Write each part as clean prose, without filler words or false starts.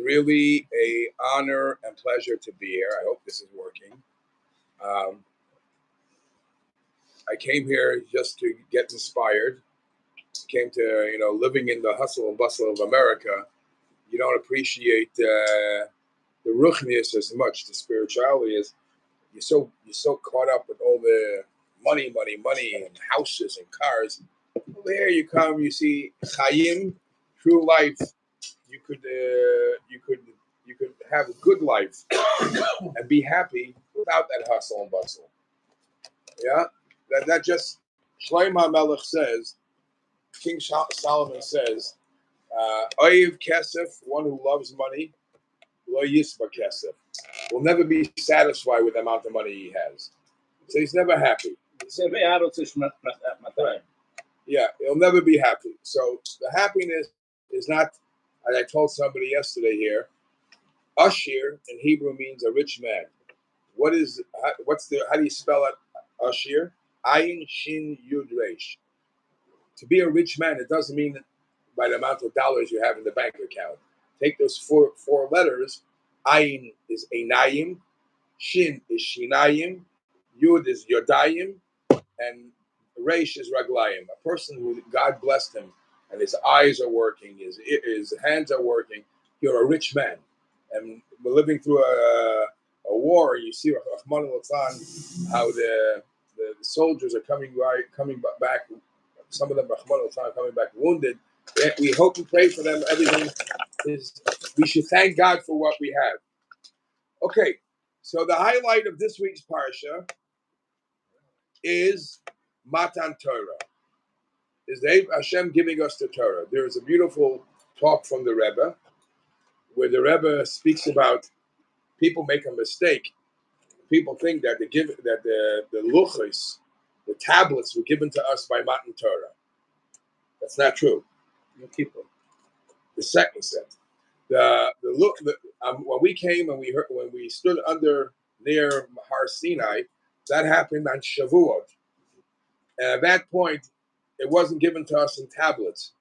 really a honor and pleasure to be here. I hope this is working. I came here just to get inspired. Came to, living in the hustle and bustle of America. You don't appreciate the ruchnius as much. The spirituality is you're so caught up with all the money, and houses and cars. Over here, you come, you see chayim, true life. You could have a good life and be happy without that hustle and bustle. Yeah, that just Shlomo HaMelech says. King Solomon says, "Oyev kesef, one who loves money, lo yisba kesef, will never be satisfied with the amount of money he has. So he's never happy. Yeah, he'll never be happy. So the happiness is not, as I told somebody yesterday here, Ashir in Hebrew means a rich man. How do you spell it, Ashir? Ayin Shin Yud Resh. To be a rich man, it doesn't mean by the amount of dollars you have in the bank account. Take those four letters. Ayin is Einayim, Shin is Shinayim, Yud is Yodayim, and Reish is Raglayim. A person who God blessed him and his eyes are working, his hands are working, you're a rich man. And we're living through a war. You see Rahman al-Athan, how the soldiers are coming back. Some of them, Rahman al-Athan, coming back wounded. We hope and pray for them. Everything is. We should thank God for what we have. Okay, so the highlight of this week's parsha is Matan Torah. Is Hashem giving us the Torah? There is a beautiful talk from the Rebbe, where the Rebbe speaks about people make a mistake. People think that the luchos, the tablets, were given to us by Matan Torah. That's not true. The second set. When we came and when we stood near Har Sinai, that happened on Shavuot. And at that point, it wasn't given to us in tablets.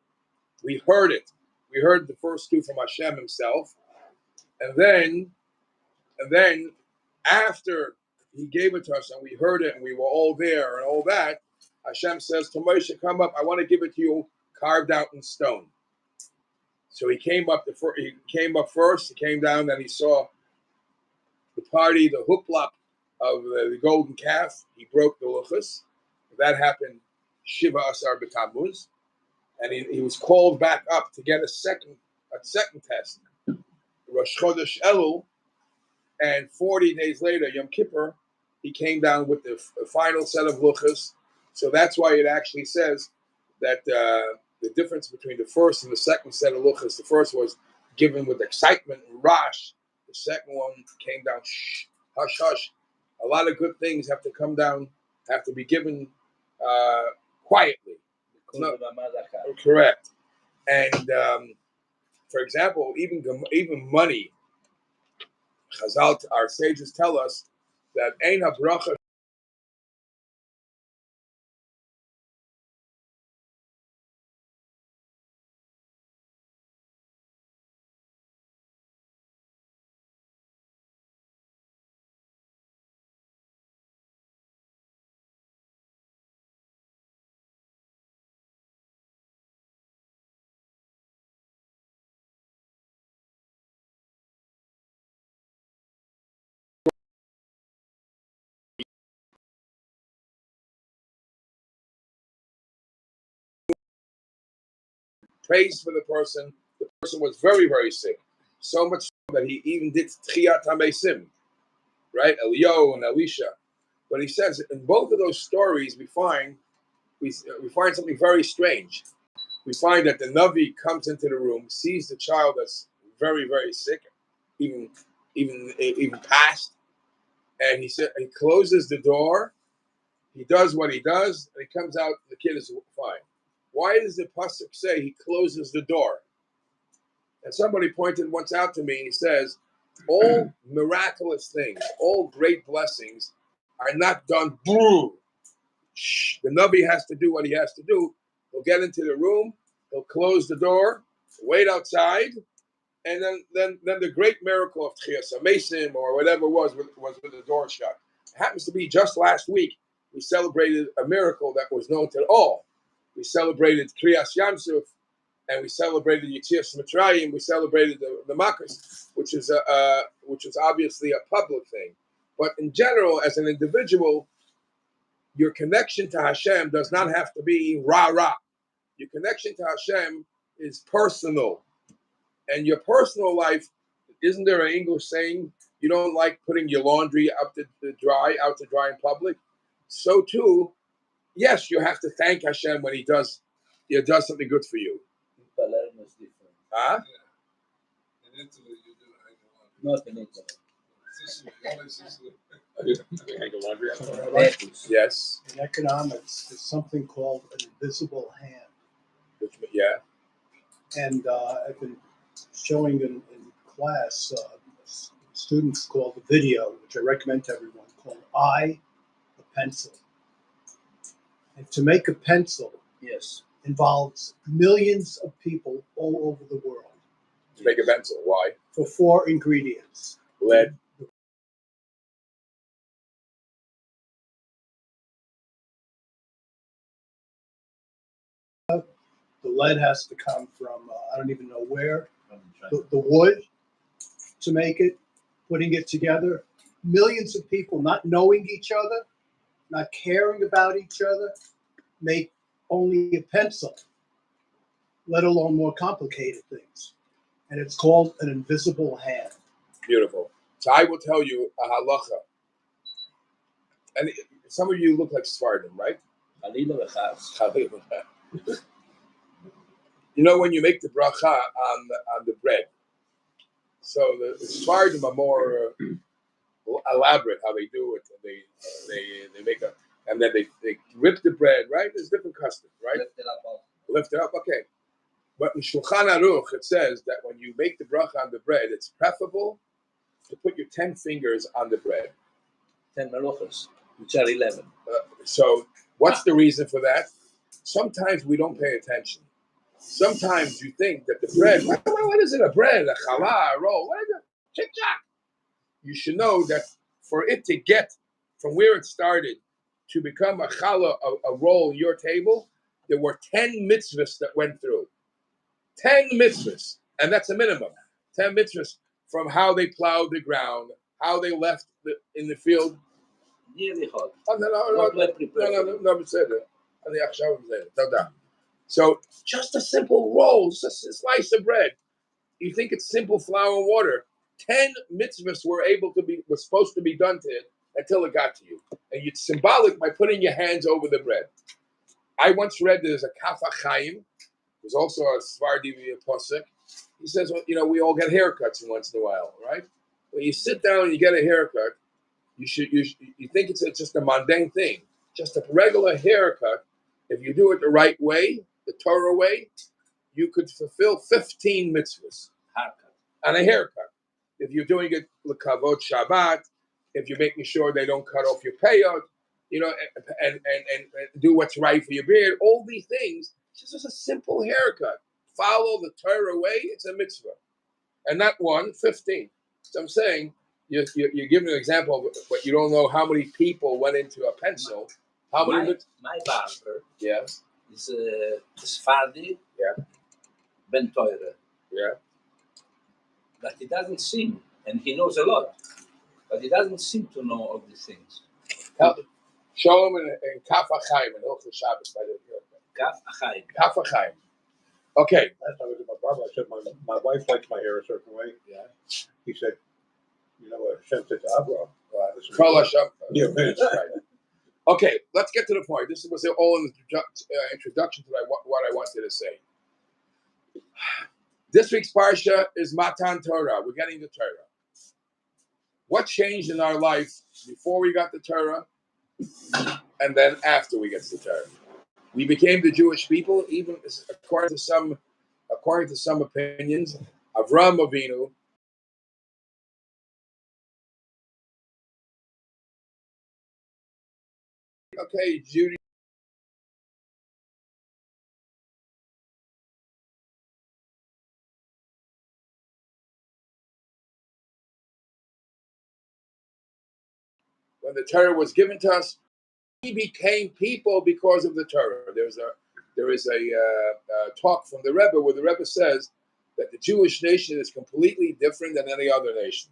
We heard it. We heard the first two from Hashem himself. And then after he gave it to us and we heard it and we were all there and all that, Hashem says to Moshe, come up, I want to give it to you carved out in stone. So he came up first, he came down, then he saw the party, the huplap of the golden calf. He broke the luchos. That happened Shiva Asar B'Tammuz. And he was called back up to get a second test. Rosh Chodesh Elul, and 40 days later, Yom Kippur, he came down with the final set of luchos. So that's why it actually says that the difference between the first and the second set of luchos, the first was given with excitement and rush. The second one came down, hush, hush. A lot of good things have to come down, have to be given quietly. No, correct. And for example, even money, Chazal, our sages tell us that ein habracha prays for the person. The person was very, very sick. So much so that he even did Tchiyat HaMeisim, right? Eliyahu and Elisha. But he says in both of those stories we find something very strange. We find that the Navi comes into the room, sees the child that's very, very sick, even past, and he closes the door. He does what he does, and he comes out. The kid is fine. Why does the pasuk say he closes the door? And somebody pointed once out to me. He says, all miraculous things, all great blessings, are not done. Boom. The Navi has to do what he has to do. He'll get into the room. He'll close the door. Wait outside. And then the great miracle of Tchias Mason or whatever was with the door shut. It happens to be just last week we celebrated a miracle that was known to all. We celebrated Kriyas Yamsuf, and we celebrated Yetzias Mitzrayim. We celebrated the Makos, which is obviously a public thing. But in general, as an individual, your connection to Hashem does not have to be rah-rah. Your connection to Hashem is personal. And your personal life, isn't there an English saying, you don't like putting your laundry out to dry in public? So too, yes, you have to thank Hashem when He does something good for you. Palermo is different. Huh? In Italy, you do Not in Italy. Sicily, only Sicily. Hang a laundry out. Naples. Yes. In economics, there's something called an invisible hand. Yeah. And I've been showing in class students called the video, which I recommend to everyone, called Eye the Pencil. And to make a pencil Yes. involves millions of people all over the world To make a pencil. Why? for 4 ingredients. Lead. The lead has to come from, I don't even know where, the wood to make it, putting it together. Millions of people not knowing each other, not caring about each other, make only a pencil, let alone more complicated things. And it's called an invisible hand. Beautiful. So I will tell you a halacha. And some of you look like Sephardim, right? Halila v'chas. You know when you make the bracha on the bread. So the Sephardim are more elaborate how they do it. They make a, and then they rip the bread, right? There's different customs, right? Lift it up, okay. But in Shulchan Aruch it says that when you make the bracha on the bread, it's preferable to put your 10 fingers on the bread. 10 melochas, which are 11. So what's the reason for that? Sometimes we don't pay attention. Sometimes you think that the bread, what is it, a bread, a challah, a roll, what is it? Chick-chack. You should know that for it to get from where it started to become a challah, a roll on your table, there were 10 mitzvahs that went through. 10 mitzvahs, and that's a minimum. 10 mitzvahs from how they plowed the ground, how they left in the field. Nearly hot. Oh, no, So just a simple roll, just a slice of bread. You think it's simple flour and water. 10 mitzvahs was supposed to be done to it until it got to you. And it's symbolic by putting your hands over the bread. I once read there's a Kaf HaChaim, who's also a Sephardi posek. He says, well, we all get haircuts once in a while, right? When you sit down and you get a haircut, you think it's just a mundane thing. Just a regular haircut. If you do it the right way, the Torah way, you could fulfill 15 mitzvahs on a haircut. If you're doing it l'kavod Shabbat, if you're making sure they don't cut off your payot, and do what's right for your beard, all these things, it's just a simple haircut. Follow the Torah way, it's a mitzvah. And not 15. So I'm saying, you're giving an example, but you don't know how many people went into a pencil. How many? My barber Yes. is Sephardi, Ben Torah. Yeah. But he doesn't seem, and he knows a lot, but he doesn't seem to know all these things. Show him in Kaf HaChaim, in Hilchos Shabbos. Kaf HaChaim. Kaf HaChaim. Okay. Last time I was at my barber, I said, my wife likes my hair a certain way. Yeah. He said, what Hashem said to Abraham. Kol Hashem. Yeah, Right. Okay, let's get to the point. This was all in the introduction to what I wanted to say. This week's parsha is Matan Torah. We're getting the Torah. What changed in our life before we got the Torah, and then after we get the Torah? We became the Jewish people, even according to some opinions. Avraham Avinu. Okay, Judy. when the Torah was given to us, we became people because of the Torah. There is a talk from the Rebbe where the Rebbe says that the Jewish nation is completely different than any other nation.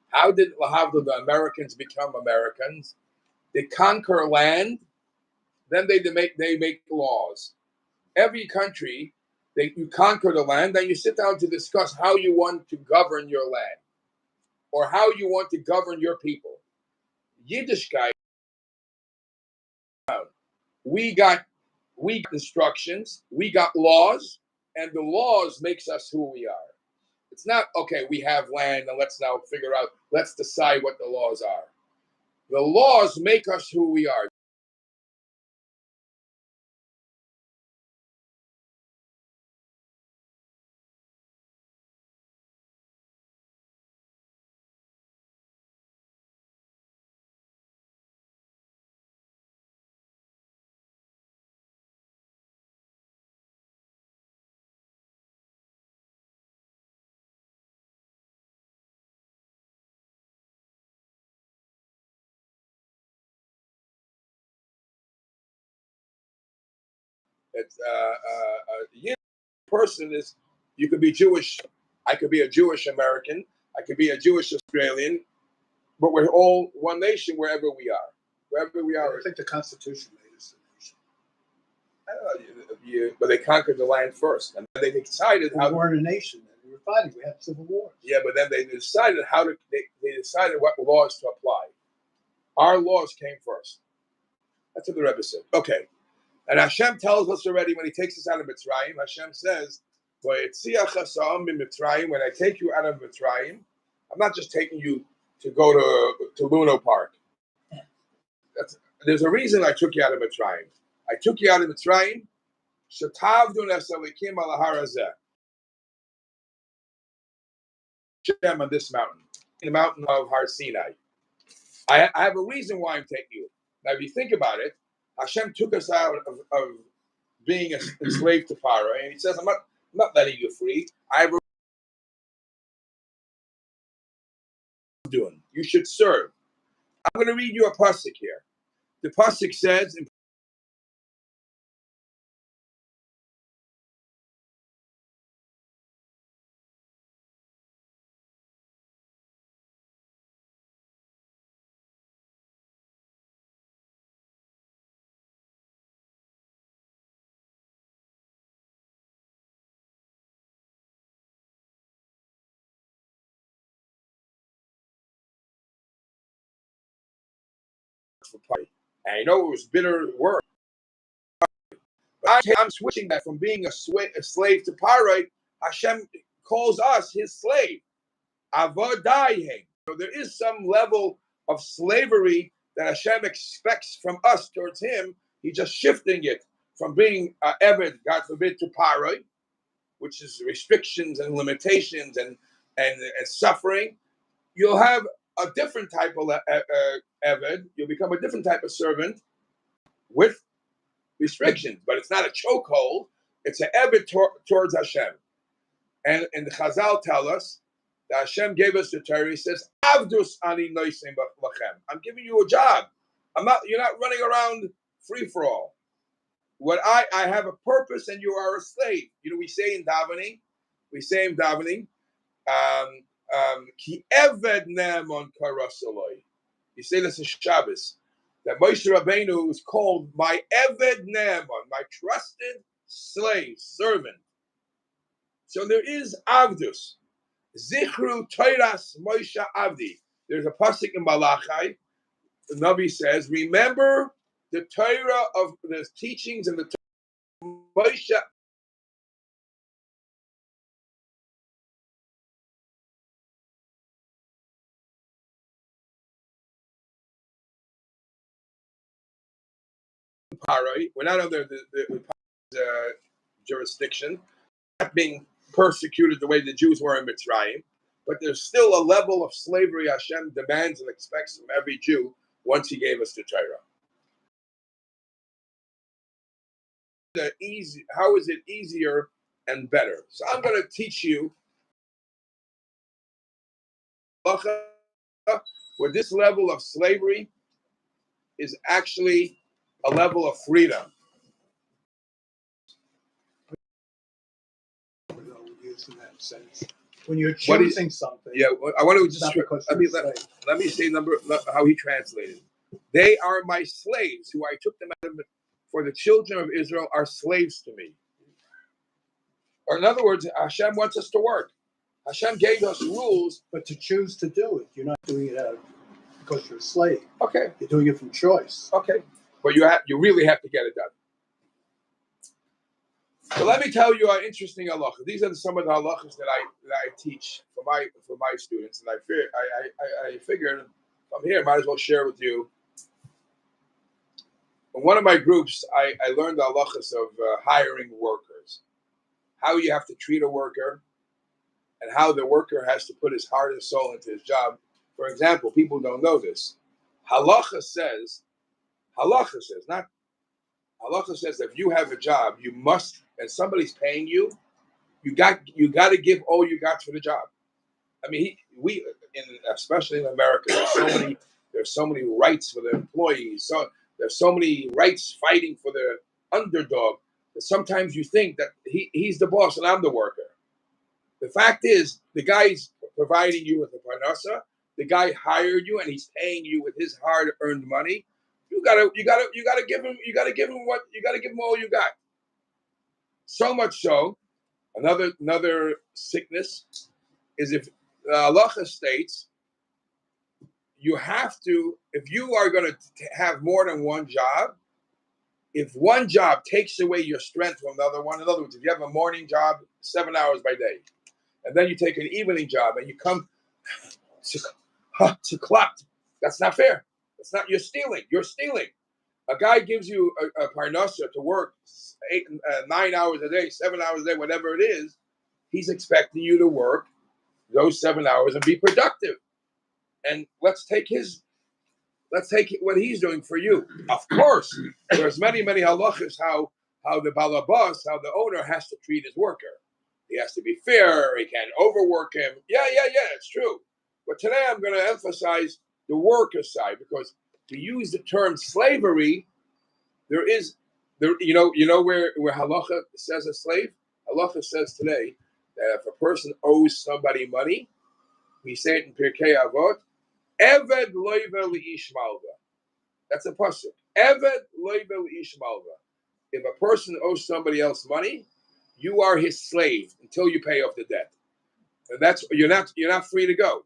How did the Americans become Americans? They conquer land, then they make laws. Every country, you conquer the land, then you sit down to discuss how you want to govern your land or how you want to govern your people. Yiddishkeit, we got instructions, we got laws, and the laws makes us who we are. It's not, okay, we have land and let's decide what the laws are. The laws make us who we are. It's person is, you could be Jewish, I could be a Jewish American, I could be a Jewish Australian, but we're all one nation wherever we are. Wherever we are. I think the Constitution made us a nation. But they conquered the land first, and then they decided We how. weren't a nation then. We were fighting. We had civil wars. Yeah, but then they decided they decided what laws to apply. Our laws came first. That's what the Rebbe said. Okay. And Hashem tells us already when he takes us out of Mitzrayim, Hashem says, when I take you out of Mitzrayim, I'm not just taking you to go to Luno Park. There's a reason I took you out of Mitzrayim. I took you out of Mitzrayim, on this mountain, the mountain of Har Sinai. I have a reason why I'm taking you. Now, if you think about it, Hashem took us out of being a slave to Pharaoh, and he says, I'm not letting you free. I have a doing. You should serve. I'm going to read you a pasuk here. The pasuk says in and I know it was bitter work. But I'm switching that from being a slave to Pharaoh. Hashem calls us his slave. Avodayim. So there is some level of slavery that Hashem expects from us towards him. He's just shifting it from being Eved, God forbid, to Pharaoh, which is restrictions and limitations and suffering. You'll have a different type of Eved. You'll become a different type of servant with restrictions, but it's not a chokehold. It's an Eved towards Hashem. And the Chazal tell us that Hashem gave us the Torah. He says, "Avdus ani noisim lachem." I'm giving you a job. You're not running around free for all. What I have a purpose, and you are a slave. We say in davening, Ki eved ne'emon karasaloi. You say this in Shabbos, that Moshe Rabbeinu is called my eved ne'emon, my trusted slave, servant. So there is avdus. Zichru Toras Moshe Avdi. There's a pasuk in Malachi. The Navi says, remember the Torah of the teachings and the Torah of Moshe. We're not under the jurisdiction, not being persecuted the way the Jews were in Mitzrayim, but there's still a level of slavery Hashem demands and expects from every Jew once he gave us the Torah. How is it easier and better? So I'm going to teach you with this level of slavery is actually a level of freedom. Used in that sense. When you're What is- choosing something, Yeah, I want to it's not just because let you're me a slave. let me say how he translated. They are my slaves, who I took them out of. For the children of Israel are slaves to me. Or in other words, Hashem wants us to work. Hashem gave us rules. But to choose to do it, you're not doing it because you're a slave. Okay, You're doing it from choice. okay, but you really have to get it done. So let me tell you an interesting halacha. These are some of the halachas that I teach for my students, and I figured I'm here, might as well share with you. In one of my groups, I learned the halachas of hiring workers, how you have to treat a worker, and how the worker has to put his heart and soul into his job. For example, people don't know this. Halacha says that if you have a job, you must, and somebody's paying you, you got to give all you got for the job. I mean, especially in America, there's so many rights for the employees. So there's so many rights fighting for the underdog that sometimes you think that he's the boss and I'm the worker. The fact is, the guy's providing you with a parnasa. The guy hired you and he's paying you with his hard-earned money. You gotta give him all you got. So much so, another sickness is if halacha states you have to, if you are going to have more than one job, if one job takes away your strength from another one, in other words, if you have a morning job, 7 hours by day, and then you take an evening job and you come to clock, that's not fair. That's not, you're stealing. A guy gives you a parnasa to work 9 hours a day, 7 hours a day, whatever it is. He's expecting you to work those 7 hours and be productive. And let's take what he's doing for you. Of course, there's many halachas how the balabas, how the owner has to treat his worker. He has to be fair. He can't overwork him. Yeah, it's true. But today I'm going to emphasize the worker side, because to use the term slavery, there you know where halacha says a slave. Halacha says today that if a person owes somebody money, we say it in Pirkei Avot, Eved loivel ish malva. That's a pasuk. Eved loivel ish malva. If a person owes somebody else money, you are his slave until you pay off the debt. And that's you're not free to go.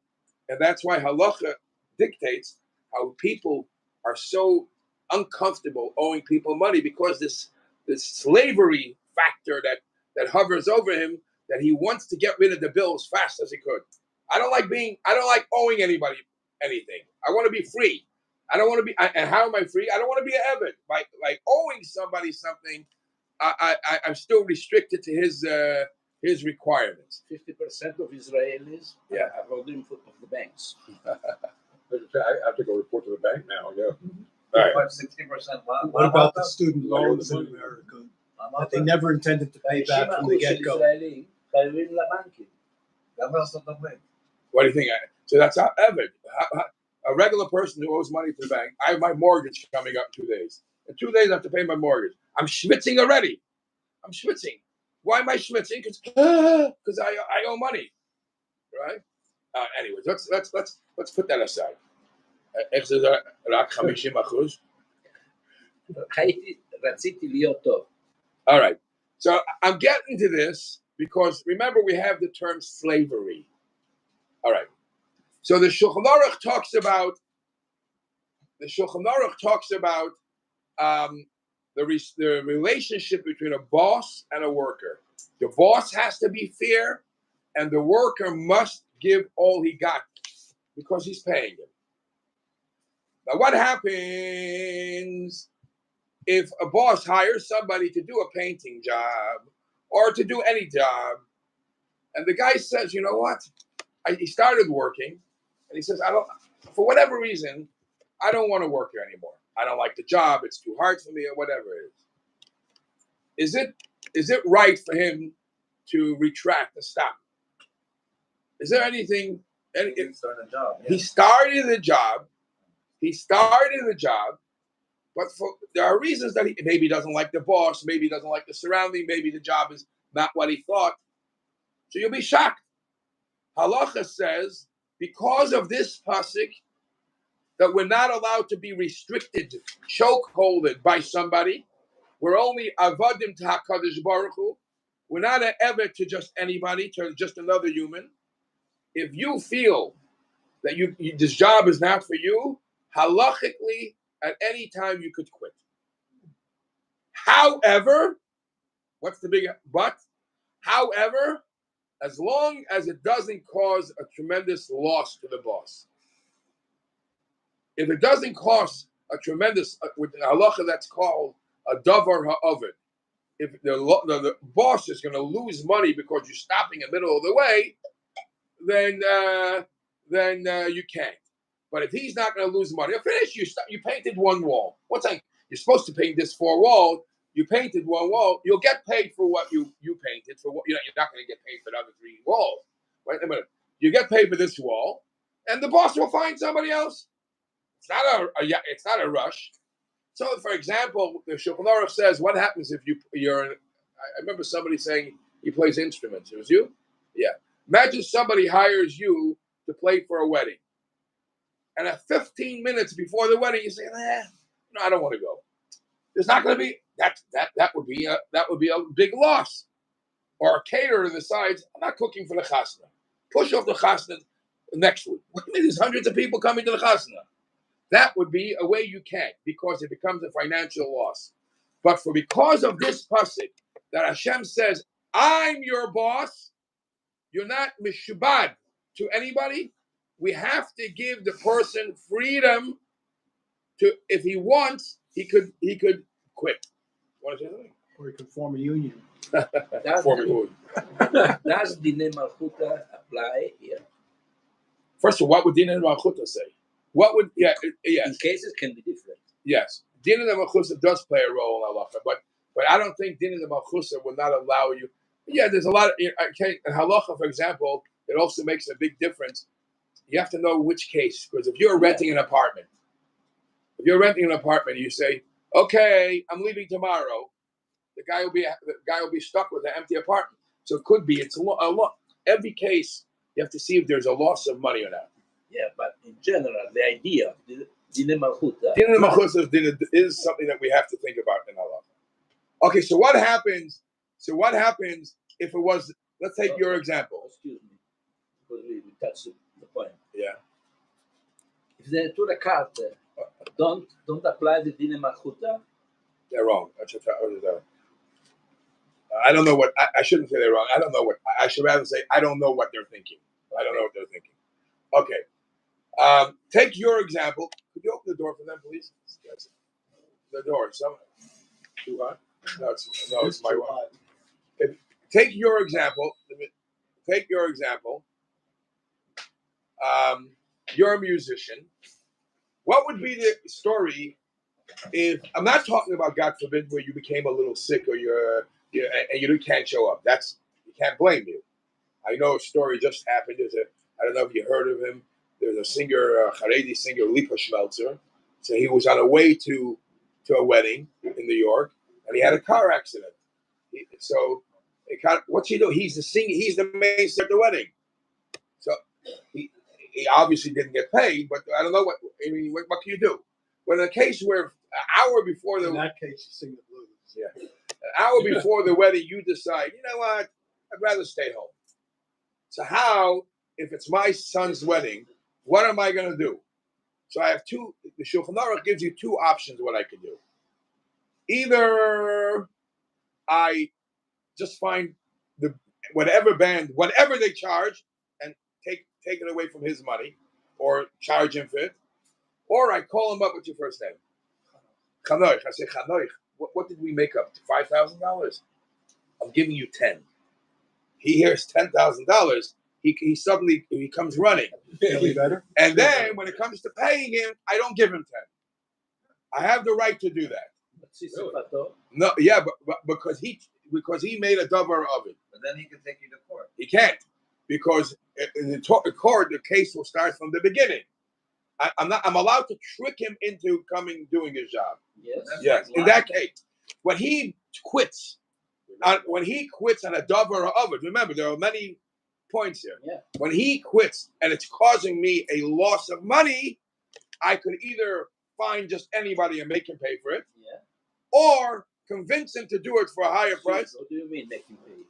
And that's why halacha dictates how people are so uncomfortable owing people money, because this slavery factor that hovers over him, that he wants to get rid of the bill as fast as he could. I don't like owing anybody anything. I want to be free. I don't want to be. And how am I free? I don't want to be an eved. Like owing somebody something, I'm still restricted to his requirements. 50% of Israelis are holding of the banks. I have to go report to the bank now. Yeah. All right. 60%. What about the student loans in America that they never intended to pay back from the get-go? חייבים לבנקים. גם בארצות הברית. What do you think? So that's how eved. A regular person who owes money to the bank. I have my mortgage coming up in 2 days. In 2 days, I have to pay my mortgage. I'm schwitzing already. I'm schwitzing. Why am I schwitzing? Because I owe money, right? Anyways, let's put that aside. רציתי להיות טוב. All right. So I'm getting to this because remember we have the term slavery. All right. So the Shulchan Aruch talks about the relationship between a boss and a worker. The boss has to be fair, and the worker must give all he got because he's paying him. Now, what happens if a boss hires somebody to do a painting job or to do any job, and the guy says, you know what? He started working, and he says, for whatever reason, I don't want to work here anymore. I don't like the job. It's too hard for me, or whatever it is. Is it right for him to retract and stop? Is there anything? He started a job. He started the job. But there are reasons that maybe he doesn't like the boss, maybe he doesn't like the surrounding, maybe the job is not what he thought. So you'll be shocked. Halacha says, because of this pasuk, that we're not allowed to be restricted, chokeholded by somebody. We're only avadim to HaKadosh Baruch Hu. We're not an evet to just anybody, to just another human. If you feel that this job is not for you, halachically, at any time you could quit. However, what's the big but? However, as long as it doesn't cause a tremendous loss to the boss. If it doesn't cause a tremendous, with the halacha that's called a davar ha'ovid, if the boss is going to lose money because you're stopping in the middle of the way, then you can't. But if he's not going to lose money, finish. You painted one wall. What's like? You're supposed to paint this 4 walls. You painted 1 wall. You'll get paid for what you painted. For what you're not going to get paid for the other 3 walls. Wait a minute. You get paid for this wall, and the boss will find somebody else. It's not a rush. So, for example, the Shulchan Aruch says, what happens if you're? I remember somebody saying he plays instruments. It was you? Yeah. Imagine somebody hires you to play for a wedding, and at 15 minutes before the wedding, you say, "No, I don't want to go." There's not going to be that would be a big loss. Or a caterer decides, "I'm not cooking for the chasna." Push off the chasna next week. There's hundreds of people coming to the chasna. That would be a way you can't, because it becomes a financial loss. But because of this pasuk that Hashem says, I'm your boss, you're not mishubad to anybody. We have to give the person freedom to, if he wants, he could quit. Want to say something? Or he could form a union. Does Dinei Malchuta apply here? First of all, what would Dinei Malchuta say? What would In cases can be different. Yes, Dinei Malchuta does play a role in halacha, but I don't think Dinei Malchuta will not allow you. Yeah, there's a lot of in halacha, for example. It also makes a big difference. You have to know which case, because if you're renting an apartment, you say, "Okay, I'm leaving tomorrow." The guy will be stuck with an empty apartment. So it could be it's a lot. Every case you have to see if there's a loss of money or not. Yeah, but in general, the idea, Dinei Malchuta. Dinei Malchuta is something that we have to think about in halacha. Okay, so what happens? If it was? Let's take your example. Excuse me, because we touched the point. Yeah. If the to the cart don't apply the Dinei Malchuta, they're wrong. I don't know what I shouldn't say they're wrong. I don't know what I should rather say. I don't know what they're thinking. I don't know what they're thinking. Okay. Take your example. Could you open the door for them, please? The door. Too hot? No, it's my wife. Take your example. You're a musician. What would be the story if I'm not talking about, God forbid, where you became a little sick or and you can't show up? You can't blame you. I know a story just happened. I don't know if you heard of him. There's a singer, Haredi singer, Lipa Schmelzer. So he was on a way to a wedding in New York, and he had a car accident. What's he do? He's the singer. He's the main singer at the wedding. So he obviously didn't get paid, but I don't know what can you do? Well, in a case where an hour before in that case, you sing the blues. Yeah, an hour before the wedding, you decide, you know what? I'd rather stay home. So how, if it's my son's wedding, what am I going to do? So I have two. The Shulchan Aruch gives you 2 options what I can do. Either I just find whatever band, whatever they charge, and take it away from his money, or charge him for it, or I call him up with your first name. Chanoich. I say, Chanoich, what did we make up? $5,000? I'm giving you 10. He hears $10,000. He suddenly comes running. Better. And then when it comes to paying him, I don't give him 10. I have the right to do that. Really? No, yeah, but because he made a davar of it. But then he can take you to court. He can't, because in the court the case will start from the beginning. I'm allowed to trick him into doing his job. Yes. That's Yes. like In that case, when he quits on a dove or a ovid, remember there are many points here. Yeah. When he quits and it's causing me a loss of money, I could either find just anybody and make him pay for it, Yeah. or convince him to do it for a higher price. What do you mean make him pay?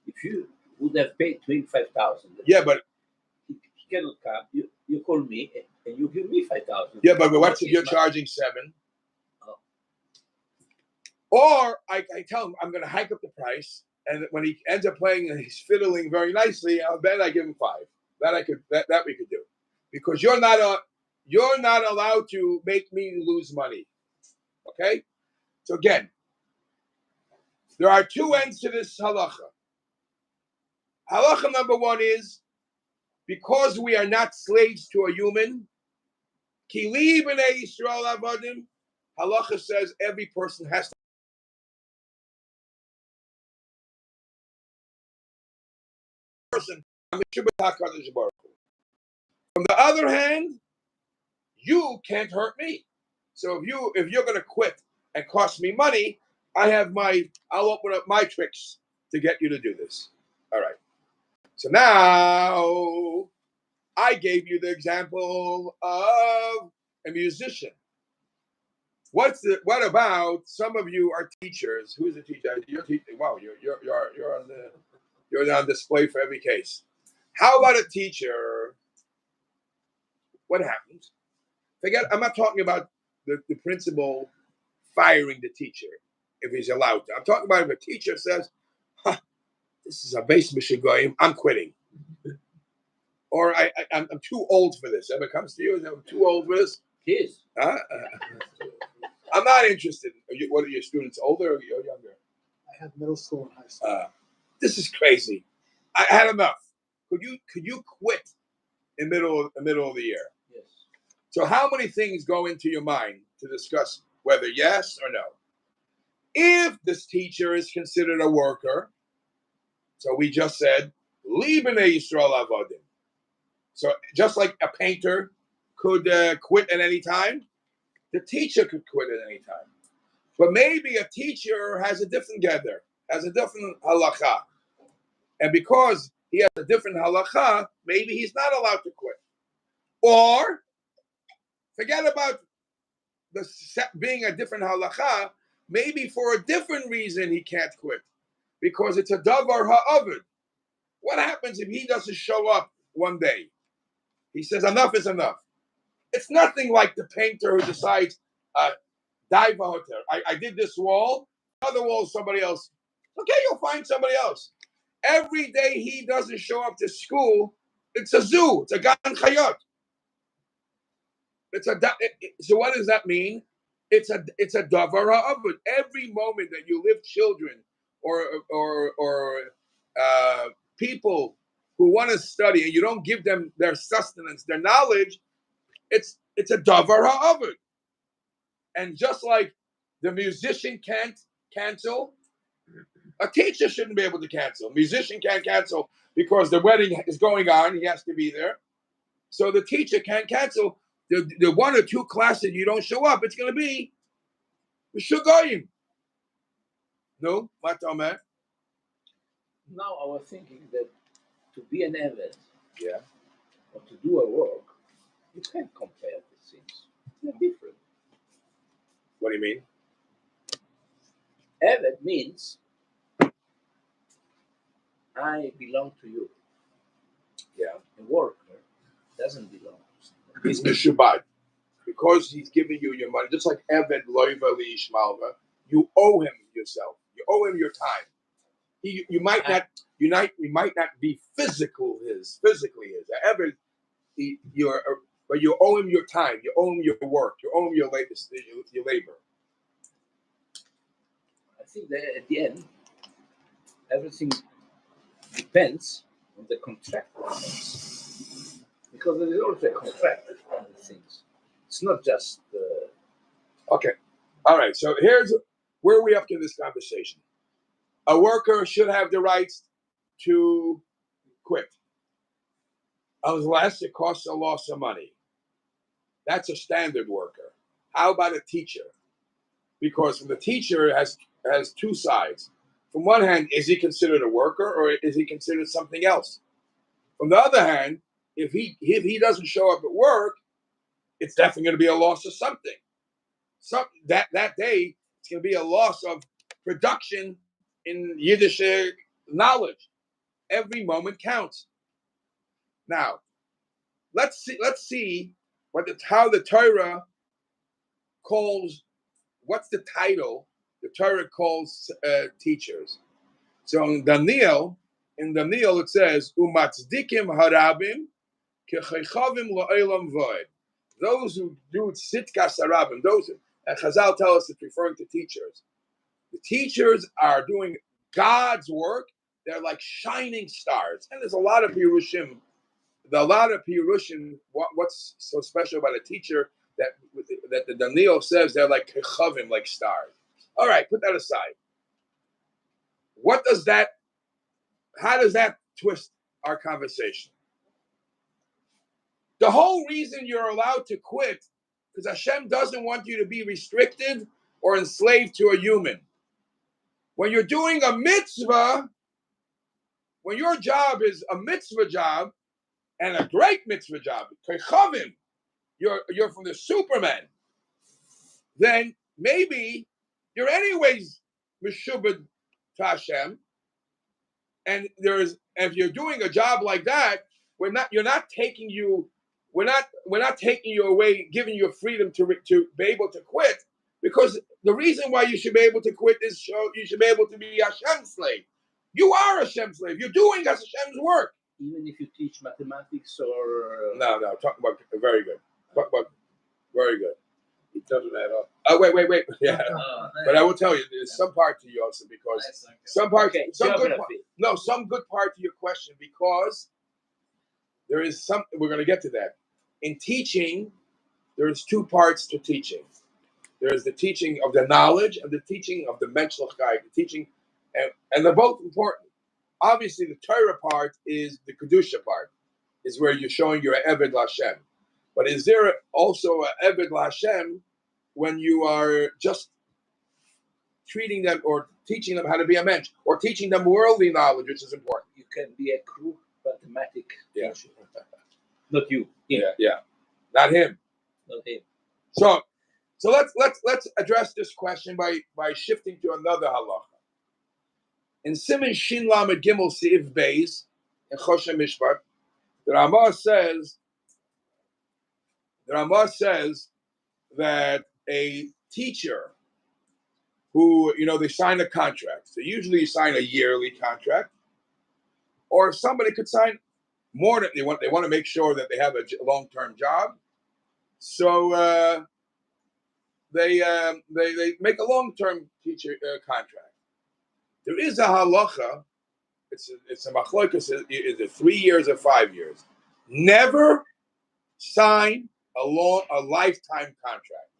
If you would have paid to him 5,000, Yeah, but he cannot come. You call me and you give me 5,000. yeah, but what if you're charging 7? Oh. Or I tell him I'm going to hike up the price, and when he ends up playing and he's fiddling very nicely, I'll bet I give him 5. That we could do, because you're not allowed to make me lose money. Okay, so again, there are 2 ends to this halacha. Halacha number 1 is, because we are not slaves to a human, ki li b'nei Yisrael avadim, halacha says every person has to person. From the other hand, you can't hurt me. So if you're going to quit and cost me money, I'll open up my tricks to get you to do this. All right. So now I gave you the example of a musician. What about some of you are teachers? Who's a teacher? You're teaching. Wow, you're on display for every case. How about a teacher? What happens? I'm not talking about the principal firing the teacher if he's allowed to. I'm talking about if a teacher says, this is a base mishigoyim, I'm quitting. Or I'm too old for this. Ever comes to you? I'm too old for this? Kids. I'm not interested. What are your students, older or younger? I have middle school and high school. This is crazy. I had enough. Could you quit in the middle of the year? Yes. So how many things go into your mind to discuss whether yes or no? If this teacher is considered a worker, so we just said, li b'nei Yisrael avadim. So just like a painter could quit at any time, the teacher could quit at any time. But maybe a teacher has a different gather, has a different halacha. And because he has a different halacha, maybe he's not allowed to quit. Or forget about being a different halacha, maybe for a different reason he can't quit. Because it's a davar ha'avid. What happens if he doesn't show up one day? He says, enough is enough. It's nothing like the painter who decides, I did this wall, other wall, somebody else. Okay, you'll find somebody else. Every day he doesn't show up to school, it's a zoo. It's a gan chayot. So what does that mean? It's a davar ha'avud. Every moment that you live children or people who want to study and you don't give them their sustenance, their knowledge, it's a davar ha'avud. And just like the musician can't cancel, a teacher shouldn't be able to cancel. A musician can't cancel because the wedding is going on. He has to be there. So the teacher can't cancel. The 1 or 2 classes you don't show up, it's going to be Shugoyim. No? What, man? Now I was thinking that to be an eved, Yeah. or to do a work, you can't compare the things. They're different. What do you mean? Eved means I belong to you. Yeah. A worker doesn't belong to somebody. He's Mishubad. Because he's giving you your money, just like Eved Loiva Li Ishmalva, you owe him yourself. You owe him your time. You might not be physically his. Eved, but you owe him your time. You owe him your work. You owe him your labor. I think that at the end, everything depends on the contract. Because there is also a contract on the things. It's not just. Okay. All right. So here's where are we up to this conversation. A worker should have the rights to quit unless it costs a loss of money. That's a standard worker. How about a teacher? Because the teacher has two sides. From one hand, is he considered a worker or is he considered something else? From the other hand, if he doesn't show up at work, it's definitely going to be a loss of something. That day, it's going to be a loss of production in Yiddish knowledge. Every moment counts. Now, let's see how the Torah calls. What's the title the Torah calls teachers? So in Daniel it says umatzdikim harabim kechaychavim la'olam void. Those who do sitkas harabim, those and Chazal tell us it's referring to teachers. The teachers are doing God's work. They're like shining stars, and there's a lot of pirushim. What's so special about a teacher that the Daniel says they're like kechavim, like stars. All right, put that aside. How does that twist our conversation? The whole reason you're allowed to quit because Hashem doesn't want you to be restricted or enslaved to a human. When you're doing a mitzvah, when your job is a mitzvah job and a great mitzvah job, kechavim, you're from the Superman, then maybe you're anyways meshubed to Hashem. And if you're doing a job like that, we're not taking you away, giving you freedom to be able to quit, because the reason why you should be able to quit is you should be able to be Hashem's slave. You are a Hashem's slave. You're doing Hashem's work. Even if you teach mathematics or No, talk about very good. Talk about very good. It doesn't add up. Oh, wait. Yeah. But I will tell you, there's some part to you also, because some good part to your question, because there is some. We're going to get to that. In teaching, there's two parts to teaching. There is the teaching of the knowledge and the teaching of the menschlichkeit. The teaching, and they're both important. Obviously, the Torah part is the kedusha part, is where you're showing your eved Lashem. But is there also an eved Lashem when you are just treating them or teaching them how to be a mensch, or teaching them worldly knowledge, which is important? You can be a crew mathematic teacher. Not you. Yeah. Not him. Not him. So let's address this question by shifting to another halacha. In Siman Shin Lamed Gimel Seif Beis in Choshen Mishpat, the Ramah says that a teacher who, they sign a contract. So usually you sign a yearly contract, or if somebody could sign more than they want to make sure that they have a long-term job. So they make a long-term teacher contract. There is a halacha. It's a machlokas. Is it 3 years or 5 years? Never sign a lifetime contract.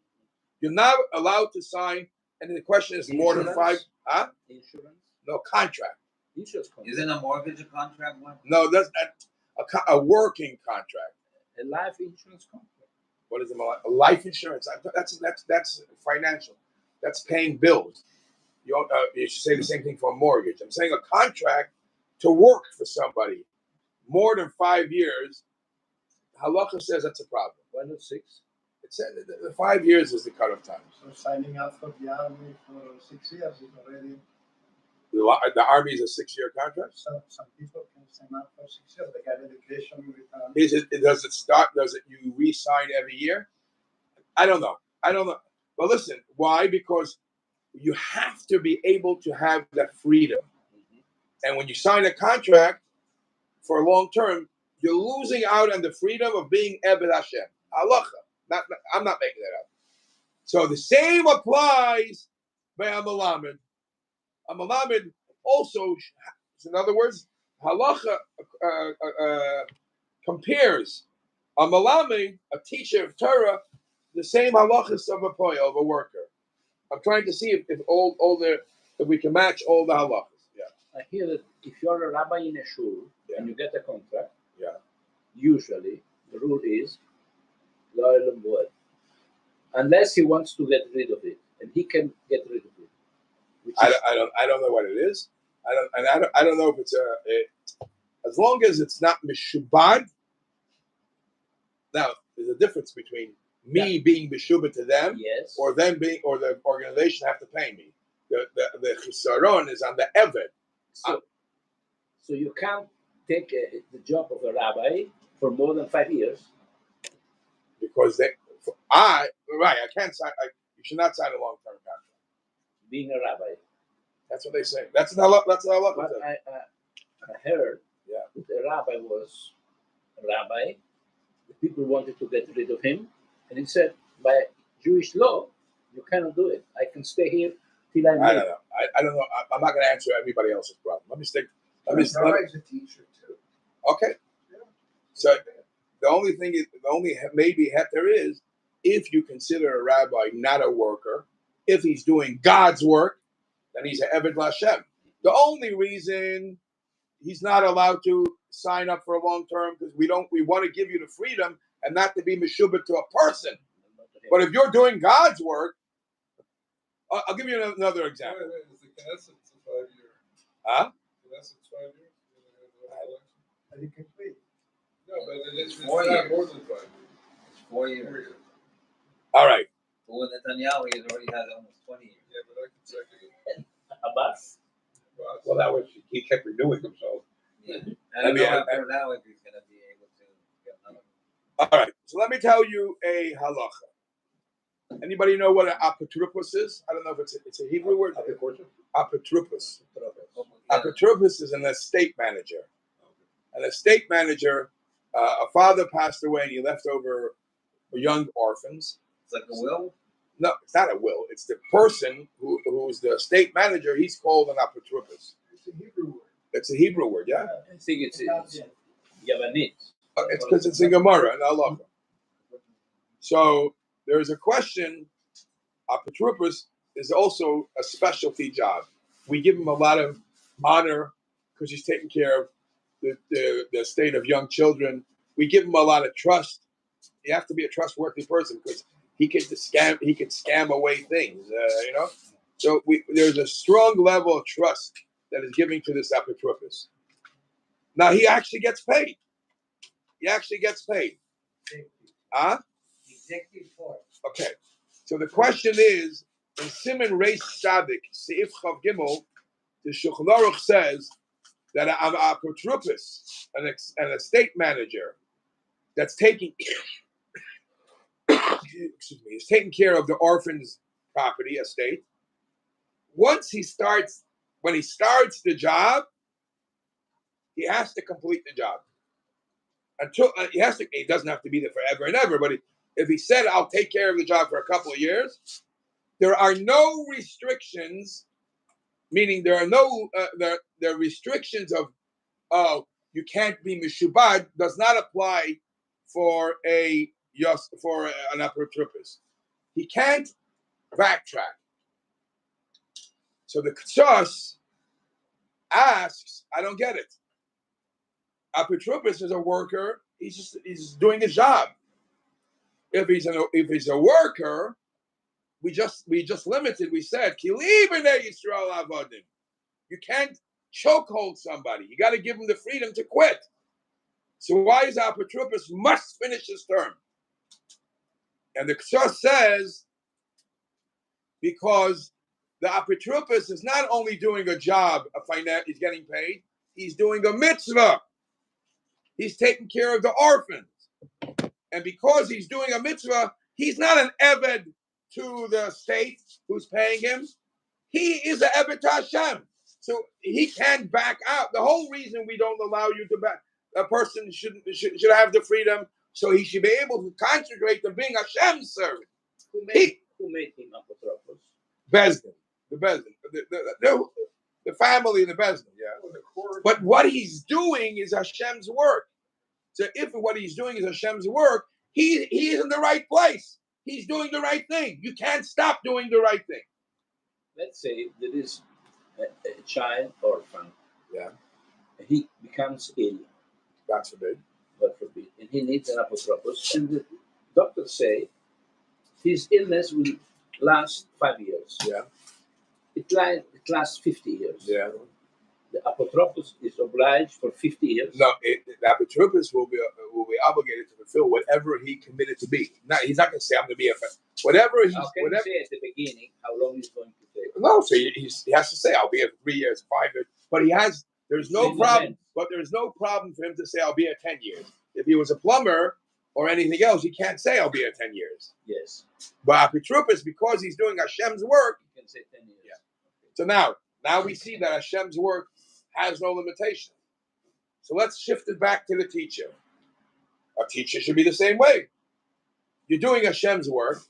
You're not allowed to sign. And the question is more than 5. Huh? Insurance? No, contract. Insurance contract. Isn't a mortgage a contract one? No, that's a working contract. A life insurance contract. What is a life insurance? That's financial. That's paying bills. You should say the same thing for a mortgage. I'm saying a contract to work for somebody more than 5 years. Halacha says that's a problem. Why not 6? It said the 5 years is the cutoff time. So signing up for the army for 6 years is already. The army is a 6-year contract. Some people can sign up for 6 years. They get education with. Does it start? Does it you re-sign every year? I don't know. But listen, why? Because you have to be able to have that freedom. Mm-hmm. And when you sign a contract for a long term, you're losing out on the freedom of being Ebed Hashem. Halacha. I'm not making that up. So the same applies by a Malamed. A Malamed also, in other words, halacha compares a Malamed, a teacher of Torah, the same halachas of a worker. I'm trying to see if we can match all the halachas. Yeah. I hear that if you're a rabbi in a shul and you get a contract, yeah, usually the rule is לא אלום בועד. Unless he wants to get rid of it, and he can get rid of it. Which is, I don't know what it is. I don't know if it's as long as it's not mishubad. Now there's a difference between me being mishubad to them, yes. or them being, or the organization have to pay me. The chisaron is on the eved. So you can't take the job of a rabbi for more than 5 years. Because I can't sign. You should not sign a long-term contract. Being a rabbi. That's what they say. That's what But I I heard Yeah. that the rabbi was a rabbi. The people wanted to get rid of him, and he said, by Jewish law, you cannot do it. I can stay here till I don't leave. know. I don't know. I'm not going to answer everybody else's problem. Let me stick. Rabbi's a teacher too. Okay. So the only thing is, the only maybe heter is if you consider a rabbi not a worker, if he's doing God's work, then he's an Eved Lashem. The only reason he's not allowed to sign up for a long term because we want to give you the freedom and not to be meshubah to a person. But if you're doing God's work, I'll give you another example. Is the Knesset 5 years? Huh? Knesset's 5 years? I think complete. No, but it's 4 not years. more than 5 years. It's 4 years. All right. But with Netanyahu, he already has almost 20 years. Yeah, but I can check it. Abbas? Well, that was, he kept renewing himself. Yeah. I don't know after now if he's going to be able to get another. All right. So let me tell you a halacha. Anybody know what an apotropos is? I don't know if it's a Hebrew word. Apotropos. Apotropos is an estate manager. An estate manager, a father passed away and he left over young orphans. It's like a will? No, it's not a will. It's the person who's the estate manager. He's called an apotropos. It's a Hebrew word. It's a Hebrew word, yeah? I think it's Yavanit. It's because it's in Gemara and Allah. So there's a question. Apotropos is also a specialty job. We give him a lot of honor because he's taking care of the state of young children. We give him a lot of trust. You have to be a trustworthy person because he could scam away things, So there's a strong level of trust that is given to this apotropos. Now he actually gets paid. Huh? Executive force. Okay. So the question is, in Siman Reis Sadik, Seif Chav Gimel, the Shulchan Aruch says that an apotropos, an estate manager, that's taking is taking care of the orphan's property estate. When he starts the job, he has to complete the job. Until he doesn't have to be there forever and ever. But if he said, "I'll take care of the job for a couple of years," there are no restrictions. Meaning, there are no there are restrictions of you can't be mishubad does not apply for an apotropos. He can't backtrack. So the Ktsas asks, I don't get it. Apotropos is a worker. He's doing his job. If he's a worker, we just limited. We said Kili b'nei Yisrael avodim. You can't chokehold somebody. You got to give him the freedom to quit. So why is apotropos must finish his term? And the Ktsas says because the apotropos is not only doing a job, he's getting paid, he's doing a mitzvah. He's taking care of the orphans. And because he's doing a mitzvah, he's not an eved to the state who's paying him. He is an eved to Hashem. So he can't back out. The whole reason we don't allow you to back, a person should have the freedom, so he should be able to concentrate to being Hashem's servant. Who made him apotropos? Bezdin. The Bezdin. The family in the Bezdin, yeah. But what he's doing is Hashem's work. So if what he's doing is Hashem's work, he is in the right place. He's doing the right thing. You can't stop doing the right thing. Let's say there is a child orphan. Yeah. And he becomes ill. God forbid. God forbid. And he needs an apotropos. And doctors say his illness will last 5 years. Yeah. It lasts 50 years. Yeah. The apotropos is obliged for 50 years. No, the apotropos will be obligated to fulfill whatever he committed to be. He's not going to say, I'm going to be a whatever he's. How can whatever, you say at the beginning how long it's going to take? No, so he has to say, I'll be here for 3 years, 5 years. But there's no In problem. advance. But there's no problem for him to say, I'll be here 10 years. If he was a plumber or anything else, he can't say, I'll be here 10 years. Yes. But apotropos, because he's doing Hashem's work. You can say 10 years. Yeah. So now we see that Hashem's work has no limitation. So let's shift it back to the teacher. A teacher should be the same way. You're doing Hashem's work.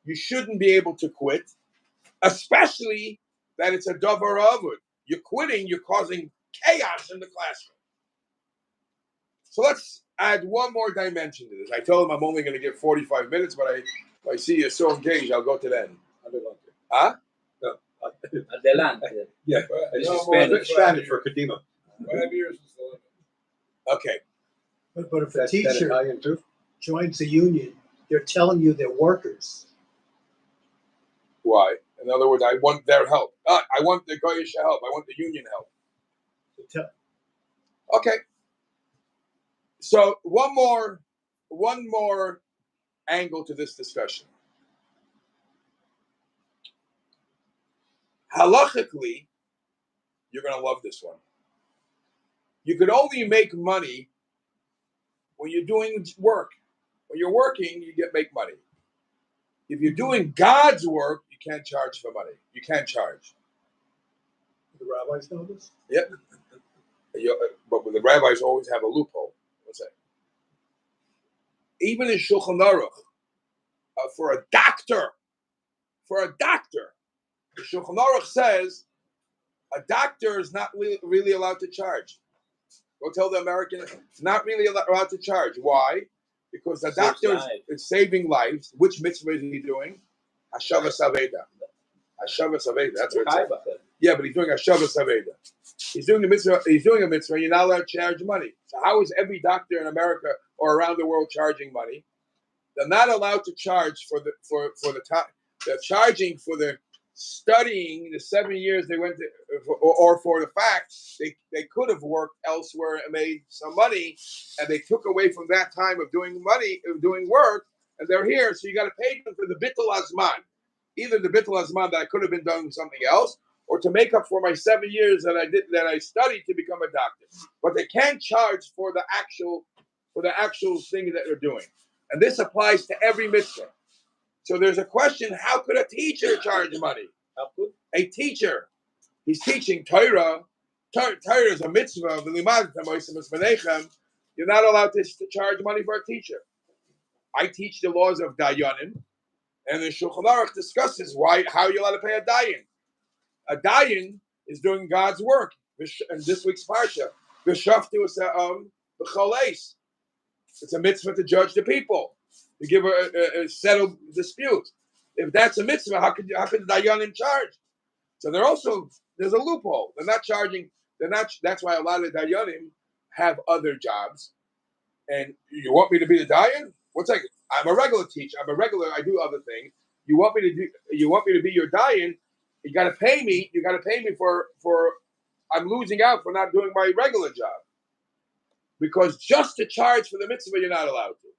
You shouldn't be able to quit, especially that it's a davar avud. You're quitting, you're causing chaos in the classroom. So let's add one more dimension to this. I told him I'm only going to give 45 minutes, but I see you're so engaged, I'll go to the end. Huh? Adelante. Yeah. This No is more than Spanish. Spanish for Kadima. 5 years is the limit. Okay. But if a That's teacher Italian too. joins a union, they're telling you they're workers. Why? In other words, I want their help. I want the Goyish help. I want the union help. They tell- Okay. So one more angle to this discussion. Halachically, you're going to love this one. You could only make money when you're doing work. When you're working, you make money. If you're doing God's work, you can't charge for money. You can't charge. The rabbis know this. Yep. But the rabbis always have a loophole. What's that? Even in Shulchan Aruch, for a doctor, the Shulchan Aruch says a doctor is not really allowed to charge. Go tell the American, not really allowed to charge. Why? Because the doctor is saving lives. Which mitzvah is he doing? Hashavas Aveda. Hashavas Aveda. That's what it says. Yeah, but he's doing Hashavas Aveda. He's doing a mitzvah. You're not allowed to charge money. So how is every doctor in America or around the world charging money? They're not allowed to charge for the time. They're charging for the studying the 7 years they went to, or for the fact they could have worked elsewhere and made some money, and they took away from that time of doing work, and they're here. So you got to pay them for the bittul azman, either the bittul azman that I could have been doing something else, or to make up for my 7 years that I studied to become a doctor. But they can't charge for the actual thing that they're doing, and this applies to every mitzvah. So there's a question: how could a teacher charge money? How could? A teacher, he's teaching Torah. Torah is a mitzvah. You're not allowed to charge money for a teacher. I teach the laws of dayanim, and the Shulchan Aruch discusses how you're allowed to pay a dayan. A dayan is doing God's work. And this week's parsha, v'shaftu b'choleis. It's a mitzvah to judge the people, to give a settled dispute. If that's a mitzvah, how could the dayanim charge? So there's a loophole. They're not charging. That's why a lot of dayanim have other jobs. And you want me to be the dayan? I'm a regular teacher. I do other things. You want me to be your dayan? You got to pay me. You got to pay me for. I'm losing out for not doing my regular job. Because just to charge for the mitzvah, you're not allowed to.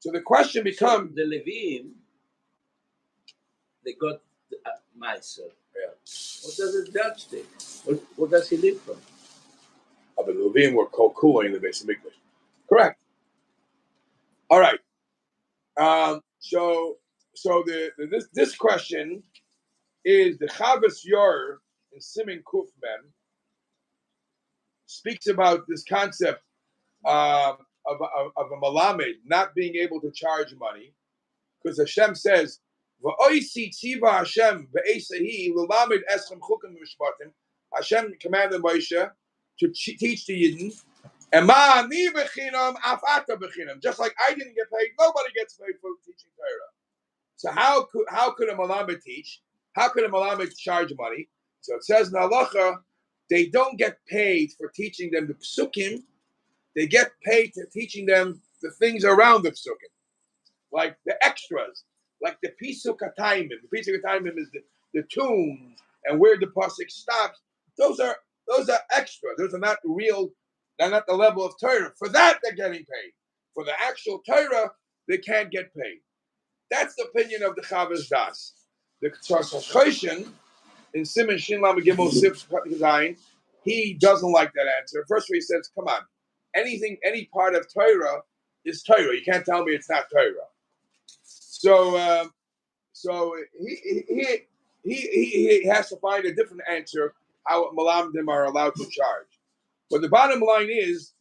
So the question becomes: the Levim, they got Meiser. Yeah. What does the judge take? What does he live from? The Levim were cooling in the base of Mikdash. Correct. All right. So this question is the Chavas Yor in Siman Kuf Mem speaks about this concept of a malamed not being able to charge money, because Hashem says, "Va'oisi tziva Hashem ve'esahi l'lamed eschem chukim v'mishpatim." Hashem commanded Moshe to teach the Yidden, and ma'ani b'chinam afata b'chinam. Just like I didn't get paid, nobody gets paid for teaching Torah. So how could a malamed teach? How could a malamed charge money? So it says in halacha, they don't get paid for teaching them the psukim. They get paid for teaching them the things around the psukim. like the extras, like the Pisuk HaTaimim. The Pisuk HaTaimim is the tunes and where the pasuk stops. Those are extra. Those are not real. They're not the level of Torah. For that, they're getting paid. For the actual Torah, they can't get paid. That's the opinion of the Chavaz Das. The Choshen in Siman Shin Lamed Gimel Sif Zayin, he doesn't like that answer. First, he says, "Come on, any part of Torah is Torah. You can't tell me it's not Torah." So he has to find a different answer how Malamdim are allowed to charge. But the bottom line is,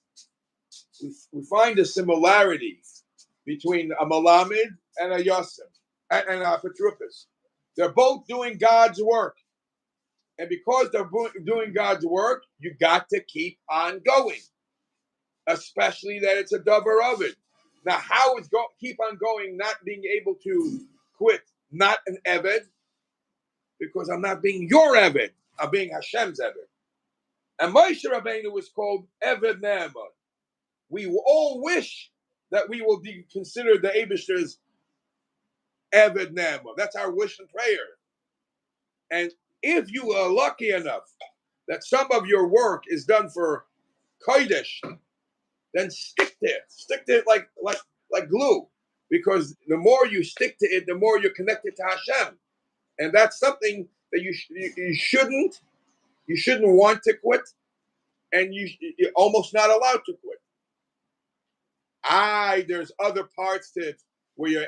we find a similarity between a Malamid and a Yosim and a Petrupis. They're both doing God's work. And because they're doing God's work, you got to keep on going. Especially that it's a dover of it. Now, how is keep on going, not being able to quit, not an Eved, because I'm not being your Eved, I'm being Hashem's Eved. And Moshe Rabbeinu was called Eved Naaman. We all wish that we will be considered the Eibishter's Eved Naaman. That's our wish and prayer. And if you are lucky enough that some of your work is done for Kodesh, then stick to it like glue, because the more you stick to it, the more you're connected to Hashem, and that's something that you shouldn't want to quit, and you're almost not allowed to quit. There's other parts to it where you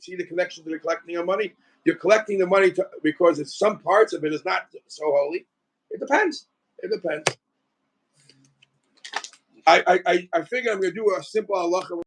see the connection to the collecting of money. You're collecting the money because it's some parts of it is not so holy. It depends. I figure I'm going to do a simple halacha